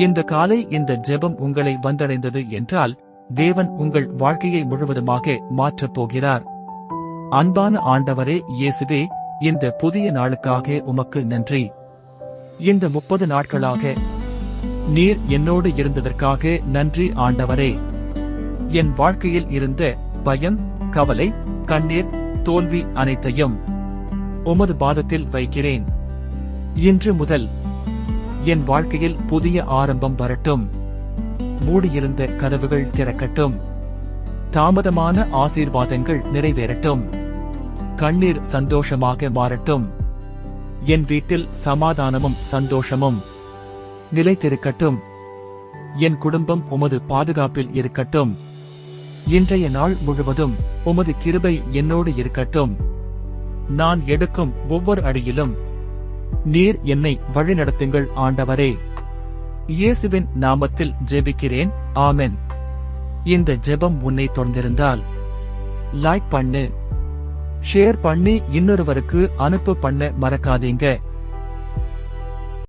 இந்த காலை இந்த ஜெபம் உங்களை வந்தடைந்தது என்றால் தேவன் உங்கள் வாழ்க்கையை முழுவதுமாக மாற்றப் போகிறார். அன்பான ஆண்டவரே இயேசுவே, இந்த புதிய நாளுக்காக உமக்கு நன்றி. இந்த 30 நாட்களாக நீர் என்னோடு இருந்ததற்காக நன்றி ஆண்டவரே. என் வாழ்க்கையில் இருந்த பயம், கவலை, கண்ணீர், தோல்வி அனைத்தையும் உமது பாதத்தில் வைக்கிறேன். இன்று முதல் என் வாழ்க்கையில் புதிய ஆரம்பம் வரட்டும். மூடியிருந்த கதவுகள் திறக்கட்டும். தாமதமான ஆசீர்வாதங்கள் நிறைவேறட்டும். கண்ணீர் சந்தோஷமாக மாறட்டும். என் வீட்டில் சமாதானமும் சந்தோஷமும் நிலைத்திருக்கட்டும். என் குடும்பம் உமது பாதுகாப்பில் இருக்கட்டும். இன்றைய நாள் முழுவதும் உமது கிருபை என்னோடு இருக்கட்டும். நான் எடுக்கும் ஒவ்வொரு அடியிலும் நீர் என்னை வழிநடத்துங்கள் ஆண்டவரே. இயேசுவின் நாமத்தில் ஜெபிக்கிறேன், ஆமென். இந்த ஜெபம் உன்னை தொடர்ந்திருந்தால் லைக் பண்ணு, ஷேர் பண்ணி இன்னொருவருக்கு அனுப்ப பண்ண மறக்காதீங்க.